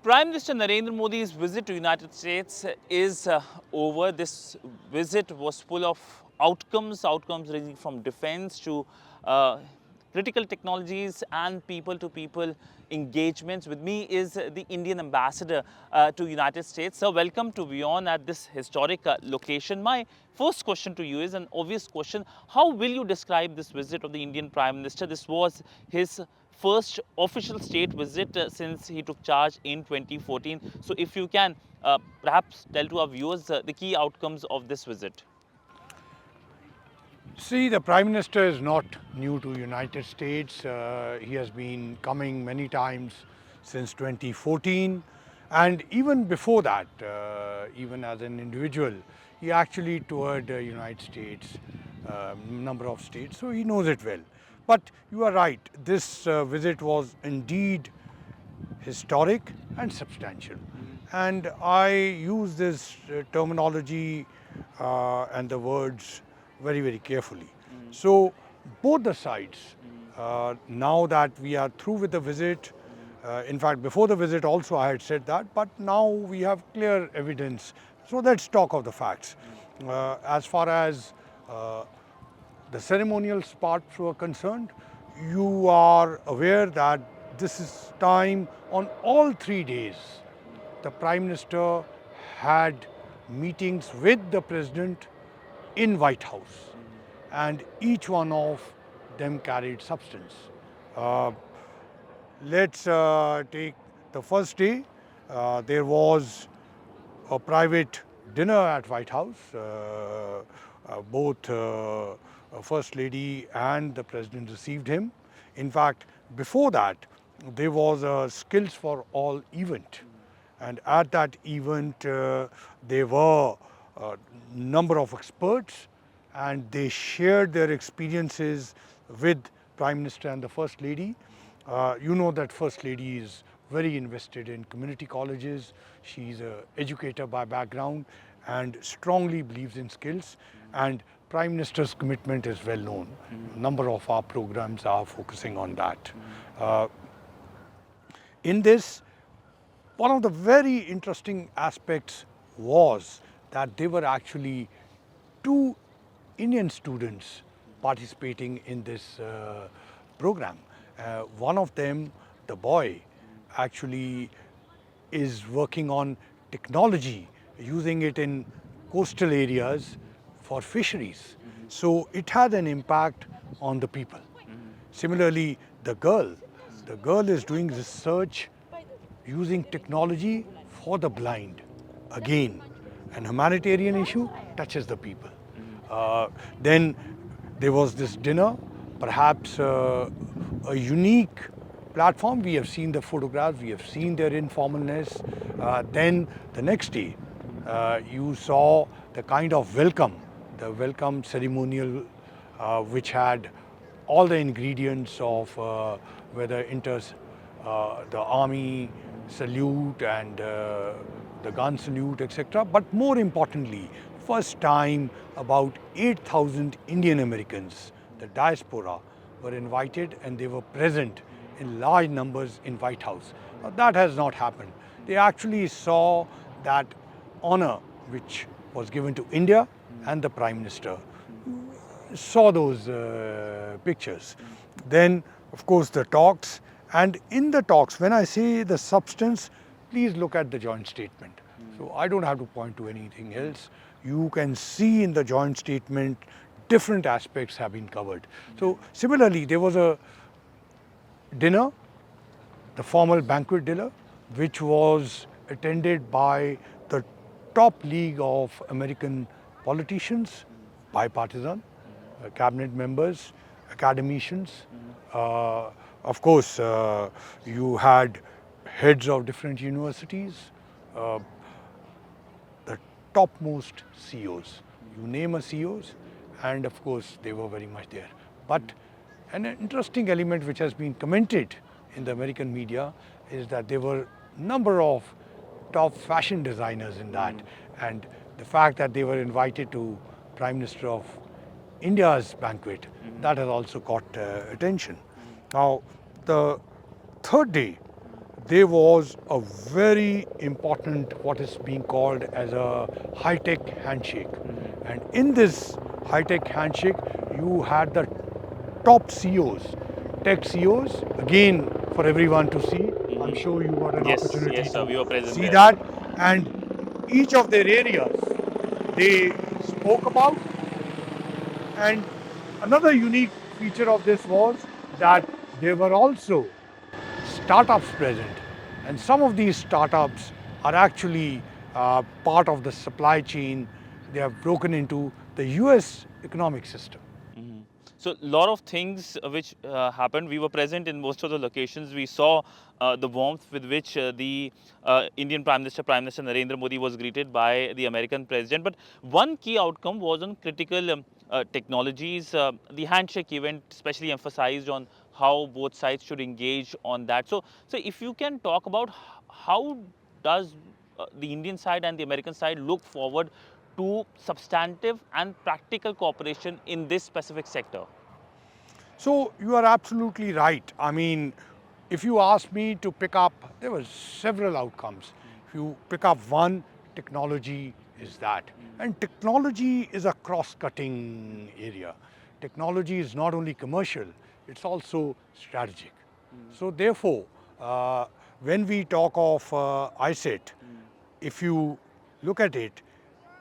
Prime Minister Narendra Modi's visit to United States is over. This visit was full of outcomes ranging from defense to critical technologies and people-to-people engagements. With me is the Indian ambassador to United States. So welcome to WION at this historic location. My first question to you is an obvious question. How will you describe this visit of the Indian Prime Minister? This was his first official state visit since he took charge in 2014. So if you can perhaps tell to our viewers the key outcomes of this visit. See, the Prime Minister is not new to United States. He has been coming many times since 2014, and even before that, even as an individual, he actually toured the United States, number of states, so he knows it well. But you are right, this visit was indeed historic and substantial. And I use this terminology and the words very carefully. So both the sides, now that we are through with the visit, in fact before the visit also I had said that, but now we have clear evidence. So let's talk of the facts. As far as the ceremonial parts were concerned, you are aware that this is time on all 3 days. The Prime Minister had meetings with the President in White House, and each one of them carried substance. Let's take the first day. There was a private dinner at White House. Both First Lady and the President received him. In fact, before that, there was a Skills for All event. And at that event, there were a number of experts, and they shared their experiences with Prime Minister and the First Lady. You know that First Lady is very invested in community colleges. She's an educator by background and strongly believes in skills. And Prime Minister's commitment is well known. A number of our programs are focusing on that. In this, one of the very interesting aspects was that there were actually 2 Indian students participating in this program. One of them, the boy, actually is working on technology, using it in coastal areas for fisheries. So it had an impact on the people. Similarly, the girl is doing research using technology for the blind. Again, an humanitarian issue touches the people. Then there was this dinner, perhaps a unique platform. We have seen the photographs, we have seen their informalness. Then the next day, you saw the kind of the welcome ceremonial which had all the ingredients of whether enters the army salute and the gun salute, etc. But more importantly, first time about 8,000 Indian Americans, the diaspora, were invited, and they were present in large numbers in White House. Now, that has not happened. They actually saw that honor which was given to India, and the Prime Minister saw those pictures. Then, of course, the talks. And in the talks, when I say the substance, please look at the joint statement. So I don't have to point to anything else. You can see in the joint statement different aspects have been covered. So similarly, there was a dinner, the formal banquet dinner, which was attended by the top league of American politicians, bipartisan, cabinet members, academicians. Of course, you had heads of different universities, the topmost CEOs. You name a CEOs, and of course they were very much there. But an interesting element which has been commented in the American media is that there were a number of top fashion designers in that, and the fact that they were invited to Prime Minister of India's banquet, that has also caught attention. Now, the third day, there was a very important what is being called as a high-tech handshake. And in this high-tech handshake, you had the top CEOs, tech CEOs, again for everyone to see. I'm sure you got an Yes, opportunity yes, sir. We were to present see there. that. And each of their areas they spoke about. And another unique feature of this was that there were also startups present. And some of these startups are actually part of the supply chain. They have broken into the US economic system. So a lot of things which happened. We were present in most of the locations. We saw the warmth with which the Indian Prime Minister Narendra Modi was greeted by the American President. But one key outcome was on critical technologies. The handshake event especially emphasized on how both sides should engage on that. So if you can talk about how does the Indian side and the American side look forward to substantive and practical cooperation in this specific sector? So you are absolutely right. I mean, if you ask me to pick up, there were several outcomes. If you pick up one, technology is that. And technology is a cross-cutting area. Technology is not only commercial, it's also strategic. So therefore, when we talk of ISET, if you look at it,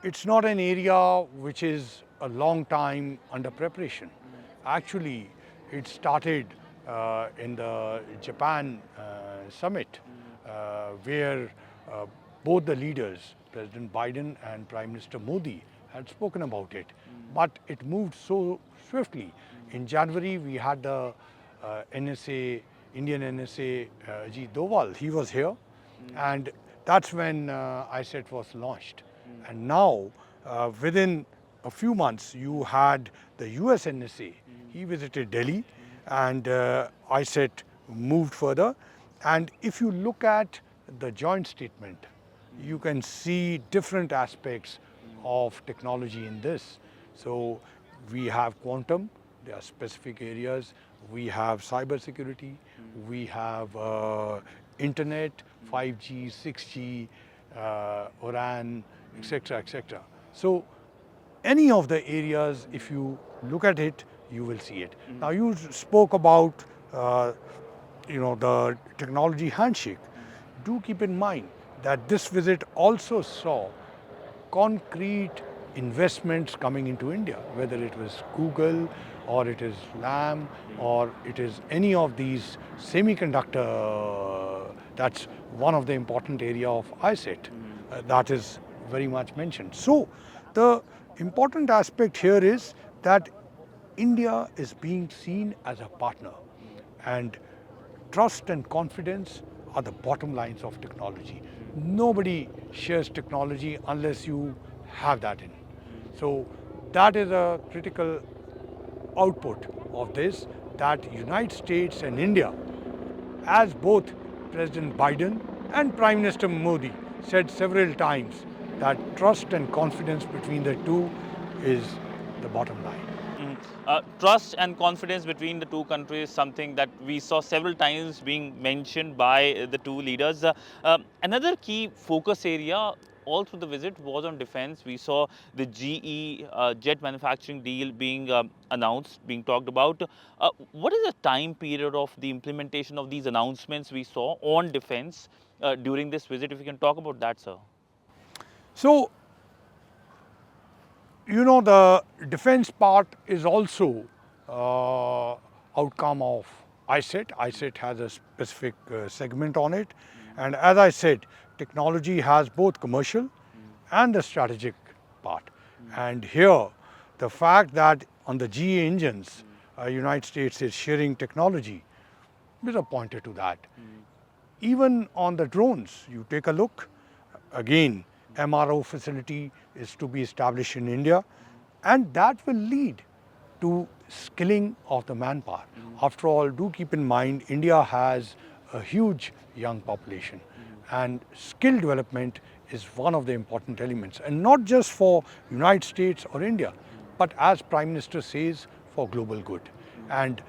it's not an area which is a long time under preparation. Actually, it started in the Japan summit, where both the leaders, President Biden and Prime Minister Modi, had spoken about it. But it moved so swiftly. In January, we had the NSA, Indian NSA, Ajit Doval. He was here, and that's when ISET was launched. And now, within a few months, you had the US NSA. He visited Delhi, and ISET moved further. And if you look at the joint statement, you can see different aspects of technology in this. So we have quantum, there are specific areas. We have cyber security, we have internet, 5G, 6G, ORAN, etc., etc. So any of the areas, if you look at it, you will see it. Now you spoke about the technology handshake. Do keep in mind that this visit also saw concrete investments coming into India, whether it was Google or it is LAM or it is any of these semiconductor. That's one of the important area of ISET that is very much mentioned. So the important aspect here is that India is being seen as a partner, and trust and confidence are the bottom lines of technology. Nobody shares technology unless you have that in. So that is a critical output of this, that United States and India, as both President Biden and Prime Minister Modi said several times, that trust and confidence between the two is the bottom line. Trust and confidence between the two countries, something that we saw several times being mentioned by the two leaders. Another key focus area all through the visit was on defense. We saw the GE jet manufacturing deal being announced, being talked about. What is the time period of the implementation of these announcements we saw on defense during this visit? If you can talk about that, sir. So the defense part is also outcome of ISET. ISET has a specific segment on it. And as I said, technology has both commercial and the strategic part. And here, the fact that on the GE engines, United States is sharing technology is a pointer to that. Even on the drones, you take a look, again, MRO facility is to be established in India, and that will lead to skilling of the manpower. After all, do keep in mind, India has a huge young population, and skill development is one of the important elements, and not just for United States or India, but as Prime Minister says, for global good. And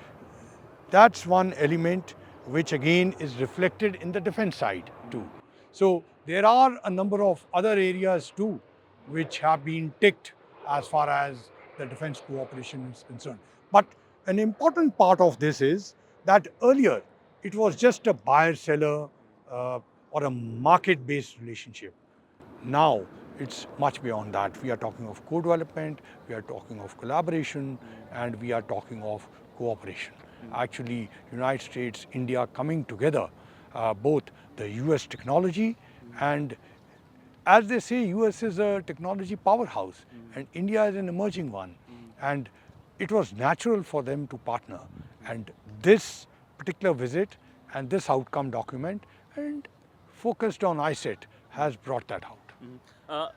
that's one element which again is reflected in the defense side too. So there are a number of other areas too which have been ticked as far as the defense cooperation is concerned. But an important part of this is that earlier it was just a buyer-seller or a market-based relationship. Now it's much beyond that. We are talking of co-development, we are talking of collaboration, and we are talking of cooperation. Actually, United States, India coming together, both the US technology and, as they say, US is a technology powerhouse and India is an emerging one. And it was natural for them to partner. And this particular visit and this outcome document and focused on ISET has brought that out.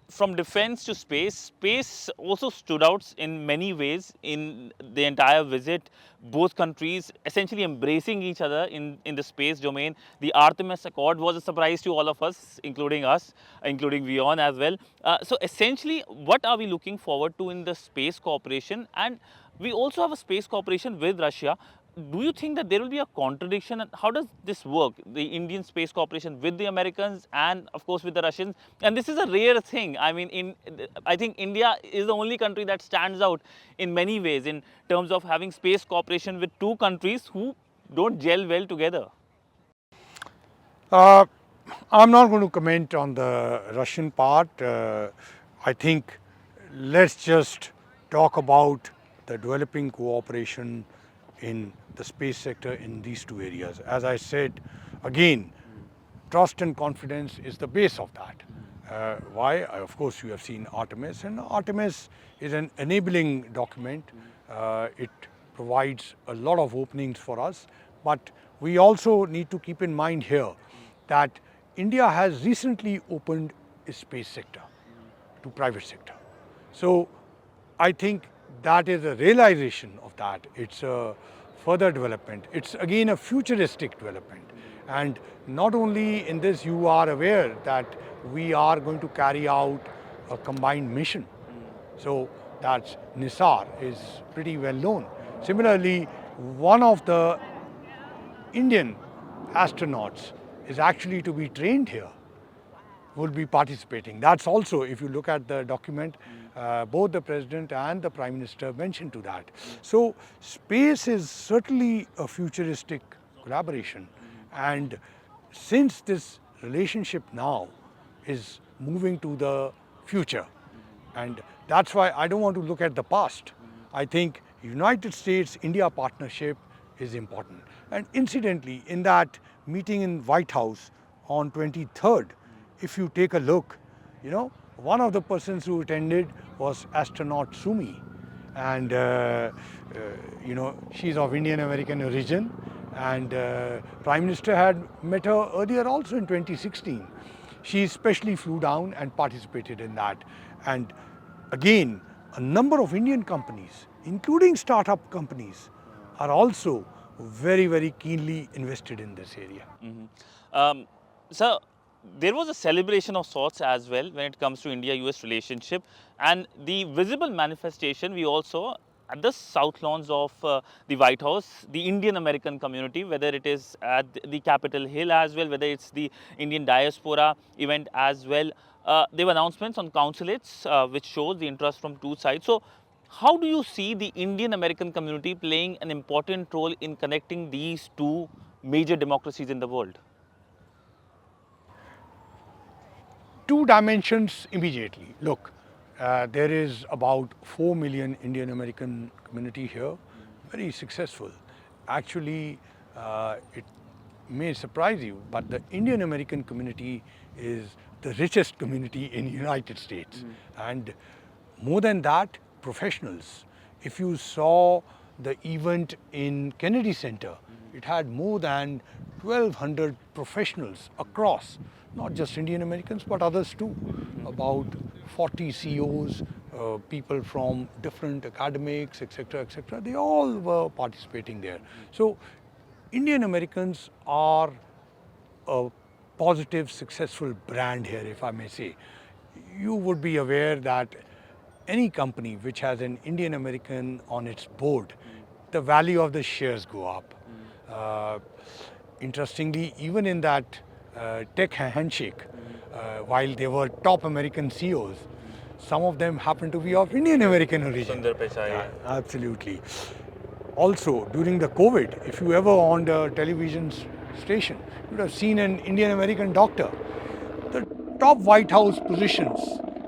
From defense to space, space also stood out in many ways in the entire visit. Both countries essentially embracing each other in the space domain. The Artemis Accord was a surprise to all of us, including WION as well. So essentially, what are we looking forward to in the space cooperation? And we also have a space cooperation with Russia. Do you think that there will be a contradiction? And how does this work? The Indian space cooperation with the Americans and, of course, with the Russians. And this is a rare thing. I mean, I think India is the only country that stands out in many ways in terms of having space cooperation with two countries who don't gel well together. I'm not going to comment on the Russian part. I think let's just talk about the developing cooperation in the space sector in these two areas. As I said, again, trust and confidence is the base of that. Why? Of course, you have seen Artemis, and Artemis is an enabling document. It provides a lot of openings for us, but we also need to keep in mind here that India has recently opened its space sector to private sector. So I think that is a realization of that. It's a further development. It's again a futuristic development. And not only in this, you are aware that we are going to carry out a combined mission. So that's Nisar is pretty well known. Similarly, one of the Indian astronauts is actually to be trained here, will be participating. That's also, if you look at the document, both the President and the Prime Minister mentioned to that. So space is certainly a futuristic collaboration. And since this relationship now is moving to the future, and that's why I don't want to look at the past. I think United States-India partnership is important. And incidentally, in that meeting in White House on 23rd, if you take a look, you know, one of the persons who attended was astronaut Sumi. And, you know, she's of Indian American origin. And Prime Minister had met her earlier also in 2016. She especially flew down and participated in that. And again, a number of Indian companies, including startup companies, are also very, very keenly invested in this area. So there was a celebration of sorts as well when it comes to India-US relationship, and the visible manifestation we also at the south lawns of the White House, the Indian American community, whether it is at the Capitol Hill as well, whether it's the Indian diaspora event as well. There were announcements on consulates which shows the interest from two sides. So how do you see the Indian American community playing an important role in connecting these two major democracies in the world? Two dimensions immediately. Look, there is about 4 million Indian American community here, very successful. Actually, it may surprise you, but the Indian American community is the richest community in United States. And more than that, professionals. If you saw the event in Kennedy Center, it had more than 1,200 professionals across, not just Indian Americans, but others too. About 40 CEOs, people from different academics, etc., they all were participating there. So Indian Americans are a positive, successful brand here, if I may say. You would be aware that any company which has an Indian American on its board, the value of the shares go up. Uh, Interestingly, even in that tech handshake, while they were top American CEOs, some of them happened to be of Indian American origin. Sundar Pichai. Yeah, absolutely. Also, during the COVID, if you ever on the television station, you would have seen an Indian American doctor. The top White House positions,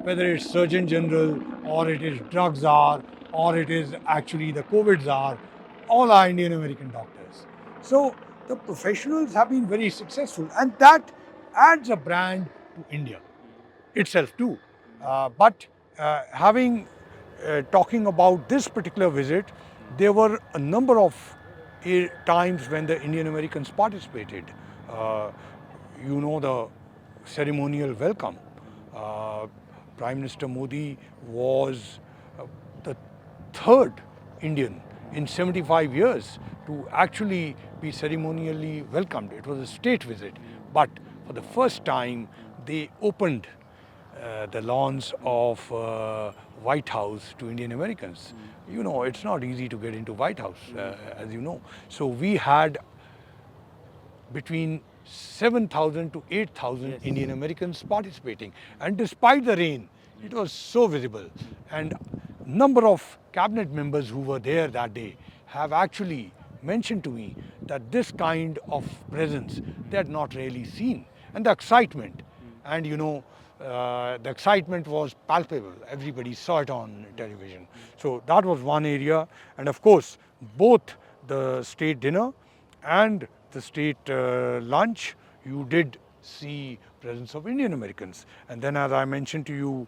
whether it's Surgeon General or it is drug czar or it is actually the COVID czar, all are Indian American doctors. So the professionals have been very successful, and that adds a brand to India itself too. But having talking about this particular visit, there were a number of times when the Indian Americans participated. Uh, you know, the ceremonial welcome. Uh, Prime Minister Modi was the third Indian in 75 years to actually be ceremonially welcomed. It was a state visit, but for the first time they opened the lawns of White House to Indian Americans. You know, it's not easy to get into White House, as you know. So we had between 7,000 to 8,000 Indian Americans participating. And despite the rain, it was so visible. And number of cabinet members who were there that day have actually mentioned to me that this kind of presence they had not really seen. And the excitement, and you know, the excitement was palpable. Everybody saw it on television. So that was one area. And of course, both the state dinner and the state lunch, you did see presence of Indian Americans. And then, as I mentioned to you,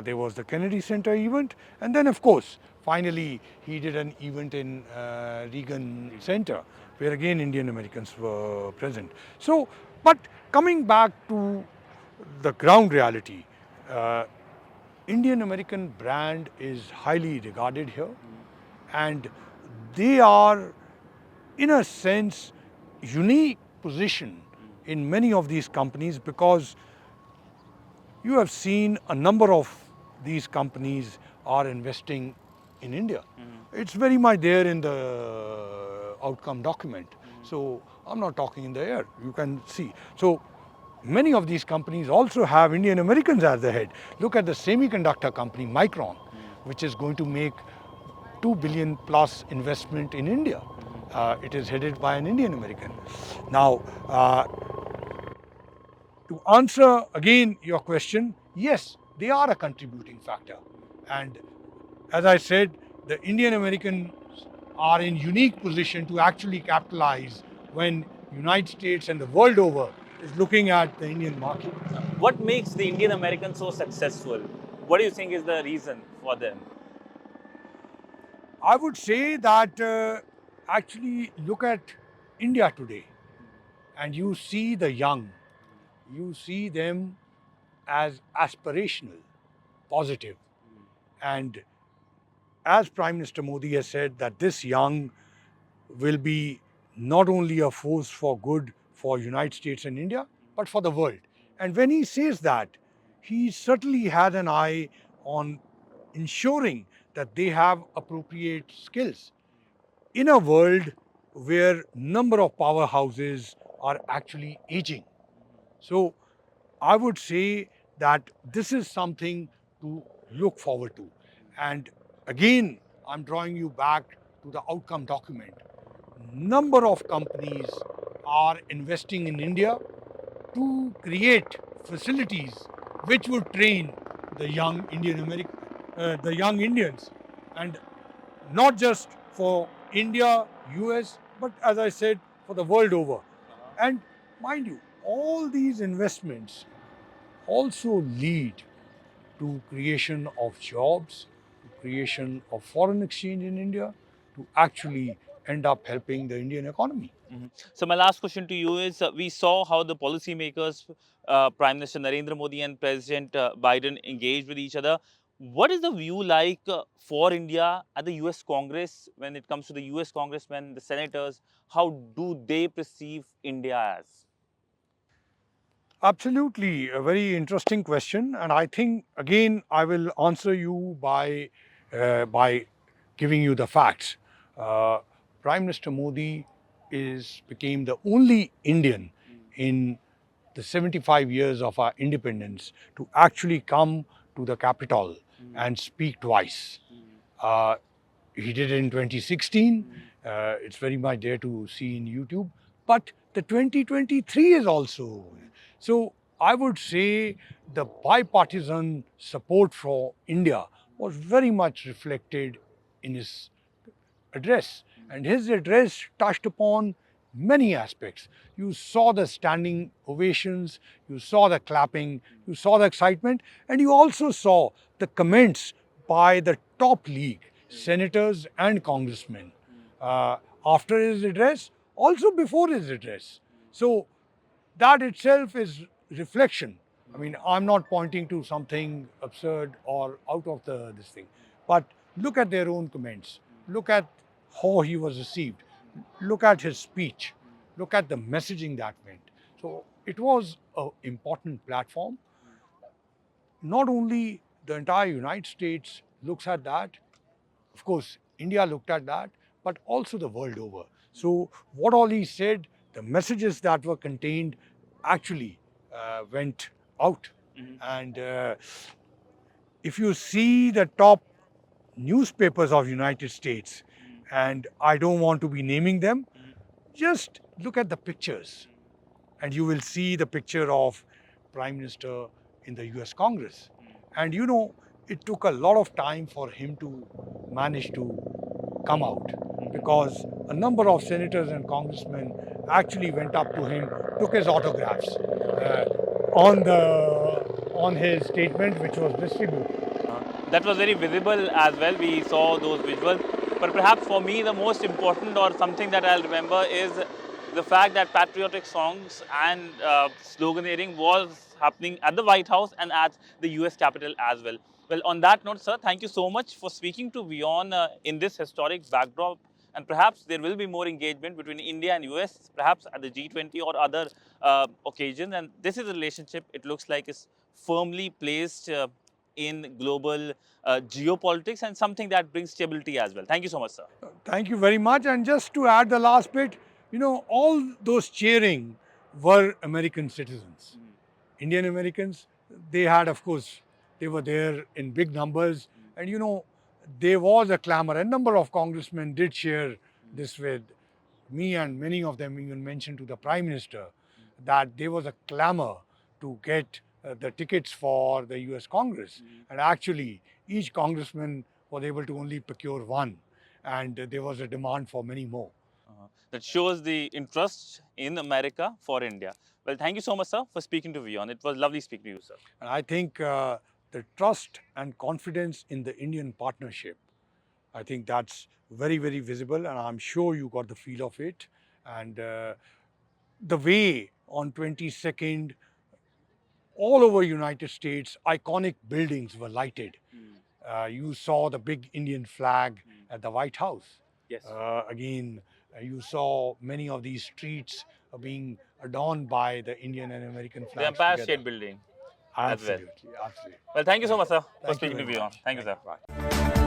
there was the Kennedy Center event. And then, of course, finally, he did an event in Reagan Center, where again Indian Americans were present. So, but coming back to the ground reality, Indian American brand is highly regarded here, and they are, in a sense, unique position in many of these companies, because you have seen a number of these companies are investing in India. It's very much there in the outcome document. So I'm not talking in the air, you can see. So many of these companies also have Indian Americans as the head. Look at the semiconductor company Micron, which is going to make 2 billion plus investment in India. It is headed by an Indian American. Now, to answer again your question, yes, they are a contributing factor. And as I said, the Indian Americans are in unique position to actually capitalize when United States and the world over is looking at the Indian market. What makes the Indian American so successful? What do you think is the reason for them? I would say that actually look at India today and you see the young, you see them as aspirational, positive. And as Prime Minister Modi has said, that this young will be not only a force for good for United States and India, but for the world. And when he says that, he certainly has an eye on ensuring that they have appropriate skills in a world where number of powerhouses are actually aging. So I would say that this is something to look forward to. And again, I'm drawing you back to the outcome document. Number of companies are investing in India to create facilities which would train the young the young Indians, and not just for India, US, but as I said, for the world over. And mind you, all these investments also lead to creation of jobs, to creation of foreign exchange in India, to actually end up helping the Indian economy. So my last question to you is: we saw how the policymakers, Prime Minister Narendra Modi and President Biden, engaged with each other. What is the view like for India at the U.S. Congress when it comes to the U.S. congressmen, the senators? How do they perceive India as? Absolutely, a very interesting question, and I think again I will answer you by giving you the facts. Prime Minister Modi became the only Indian in the 75 years of our independence to actually come to the capital and speak twice. Uh, he did it in 2016. It's very much there to see in YouTube. But the 2023 is also. So I would say the bipartisan support for India was very much reflected in his address. And his address touched upon many aspects. You saw the standing ovations, you saw the clapping, you saw the excitement, and you also saw the comments by the top league, senators and congressmen, after his address, also before his address. So that itself is reflection. I mean, I'm not pointing to something absurd or out of this thing, but look at their own comments. Look at how he was received. Look at his speech. Look at the messaging that went. So it was an important platform. Not only the entire United States looks at that, of course, India looked at that, but also the world over. So, what all he said, the messages that were contained actually went out. And if you see the top newspapers of United States, and I don't want to be naming them, just look at the pictures and you will see the picture of Prime Minister in the US Congress. And you know, it took a lot of time for him to manage to come out because a number of senators and congressmen actually went up to him, took his autographs on his statement, which was distributed. That was very visible as well. We saw those visuals. But perhaps for me, the most important or something that I'll remember is the fact that patriotic songs and sloganeering was happening at the White House and at the US Capitol as well. Well, on that note, sir, thank you so much for speaking to WION in this historic backdrop. And perhaps there will be more engagement between India and US, perhaps at the G20 or other occasions. And this is a relationship, it looks like, is firmly placed in global geopolitics and something that brings stability as well. Thank you so much, sir. Thank you very much. And just to add the last bit, you know, all those cheering were American citizens. Indian Americans, they had, of course, they were there in big numbers. And, you know, there was a clamor. A number of congressmen did share this with me, and many of them even mentioned to the Prime Minister that there was a clamor to get the tickets for the US Congress. And actually, each congressman was able to only procure one. And there was a demand for many more. That shows the interest in America for India. Well, thank you so much, sir, for speaking to WION. It was lovely speaking to you, sir. And I think the trust and confidence in the Indian partnership, I think that's very, very visible, and I'm sure you got the feel of it. And the way on 22nd, all over United States, iconic buildings were lighted. You saw the big Indian flag at the White House. Yes. Again, you saw many of these streets being adorned by the Indian and American flags The Empire together. State Building. Absolutely, absolutely. Well, thank you so much, sir, for Thank you speaking to very WION. much. Thank you, sir. Bye.